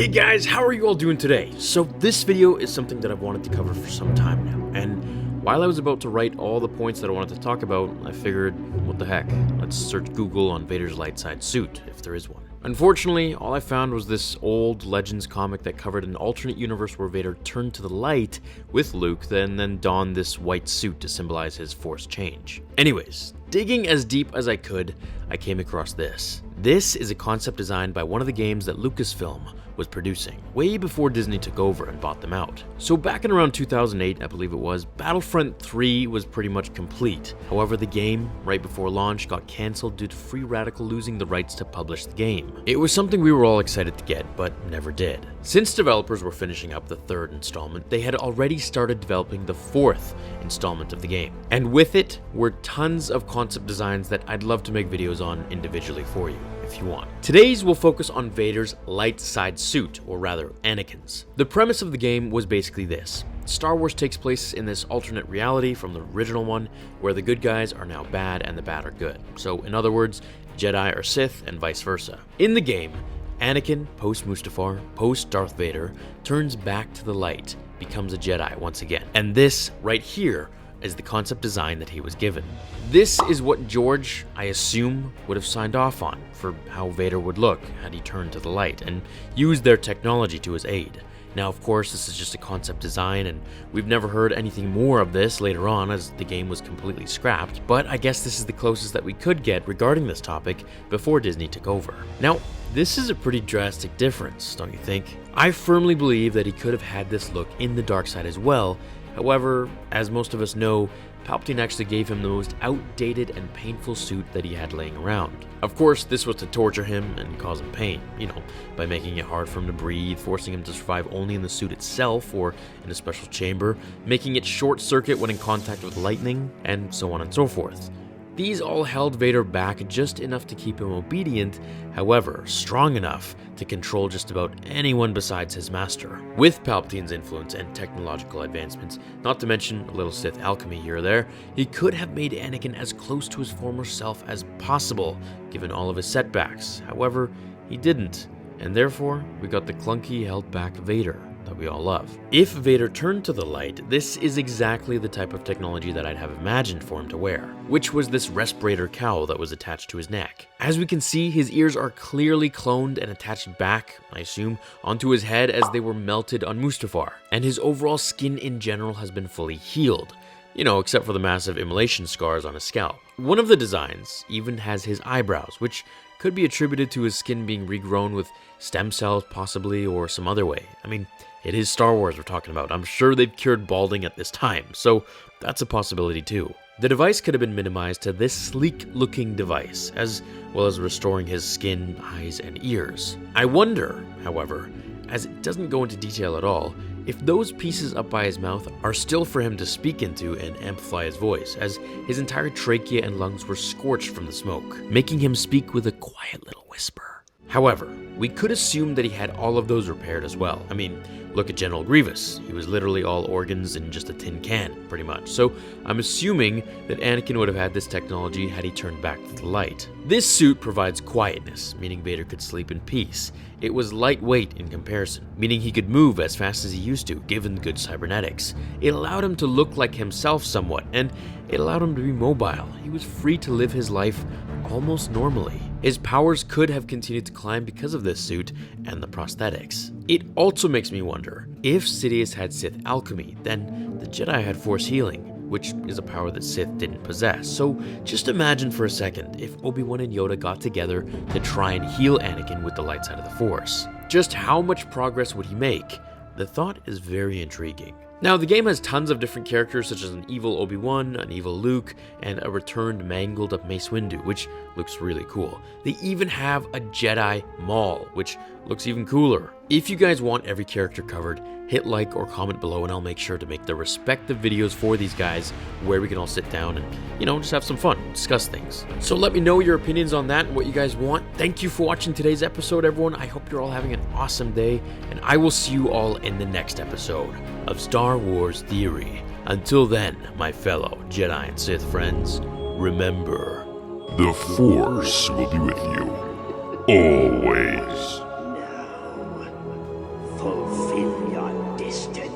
Hey guys, how are you all doing today? So this video is something that I've wanted to cover for some time now, and while I was about to write all the points that I wanted to talk about, I figured, what the heck, let's search Google on Vader's light side suit, if there is one. Unfortunately, all I found was this old Legends comic that covered an alternate universe where Vader turned to the light with Luke, then donned this white suit to symbolize his Force change. Anyways, digging as deep as I could, I came across this. This is a concept designed by one of the games that Lucasfilm was producing, way before Disney took over and bought them out. So back in around 2008, I believe it was, Battlefront 3 was pretty much complete. However, the game, right before launch, got cancelled due to Free Radical losing the rights to publish the game. It was something we were all excited to get, but never did. Since developers were finishing up the third installment, they had already started developing the fourth installment of the game. And with it were tons of concept designs that I'd love to make videos on individually for you, if you want. Today's will focus on Vader's light side suit, or rather Anakin's. The premise of the game was basically this. Star Wars takes place in this alternate reality from the original one, where the good guys are now bad and the bad are good. So in other words, Jedi are Sith and vice versa. In the game, Anakin, post-Mustafar, post-Darth Vader, turns back to the light, becomes a Jedi once again. And this, right here, is the concept design that he was given. This is what George, I assume, would have signed off on for how Vader would look had he turned to the light, and used their technology to his aid. Now, of course, this is just a concept design, and we've never heard anything more of this later on as the game was completely scrapped, but I guess this is the closest that we could get regarding this topic before Disney took over. Now, this is a pretty drastic difference, don't you think? I firmly believe that he could have had this look in the dark side as well. However, as most of us know, Palpatine actually gave him the most outdated and painful suit that he had laying around. Of course, this was to torture him and cause him pain, by making it hard for him to breathe, forcing him to survive only in the suit itself or in a special chamber, making it short-circuit when in contact with lightning, and so on and so forth. These all held Vader back just enough to keep him obedient, however, strong enough to control just about anyone besides his master. With Palpatine's influence and technological advancements, not to mention a little Sith alchemy here or there, he could have made Anakin as close to his former self as possible, given all of his setbacks. However, he didn't, and therefore, we got the clunky, held-back Vader that we all love. If Vader turned to the light, this is exactly the type of technology that I'd have imagined for him to wear, which was this respirator cowl that was attached to his neck. As we can see, his ears are clearly cloned and attached back, I assume, onto his head as they were melted on Mustafar, and his overall skin in general has been fully healed. Except for the massive immolation scars on his scalp. One of the designs even has his eyebrows, which could be attributed to his skin being regrown with stem cells possibly, or some other way. I mean, it is Star Wars we're talking about. I'm sure they've cured balding at this time, so that's a possibility too. The device could have been minimized to this sleek-looking device, as well as restoring his skin, eyes, and ears. I wonder, however, as it doesn't go into detail at all, if those pieces up by his mouth are still for him to speak into and amplify his voice, as his entire trachea and lungs were scorched from the smoke, making him speak with a quiet little whisper. However, we could assume that he had all of those repaired as well. I mean, look at General Grievous. He was literally all organs in just a tin can, pretty much. So I'm assuming that Anakin would have had this technology had he turned back to the light. This suit provides quietness, meaning Vader could sleep in peace. It was lightweight in comparison, meaning he could move as fast as he used to, given good cybernetics. It allowed him to look like himself somewhat, and it allowed him to be mobile. He was free to live his life almost normally. His powers could have continued to climb because of this suit and the prosthetics. It also makes me wonder, if Sidious had Sith alchemy, then the Jedi had Force healing, which is a power that Sith didn't possess. So just imagine for a second if Obi-Wan and Yoda got together to try and heal Anakin with the light side of the Force. Just how much progress would he make? The thought is very intriguing. Now, the game has tons of different characters, such as an evil Obi-Wan, an evil Luke, and a returned mangled up Mace Windu, which looks really cool. They even have a Jedi Maul, which looks even cooler. If you guys want every character covered, hit like or comment below and I'll make sure to make the respective videos for these guys where we can all sit down and, just have some fun, discuss things. So let me know your opinions on that and what you guys want. Thank you for watching today's episode, everyone. I hope you're all having an awesome day, and I will see you all in the next episode of Star Wars Theory. Until then, my fellow Jedi and Sith friends, remember, the Force will be with you always. fulfill your destiny.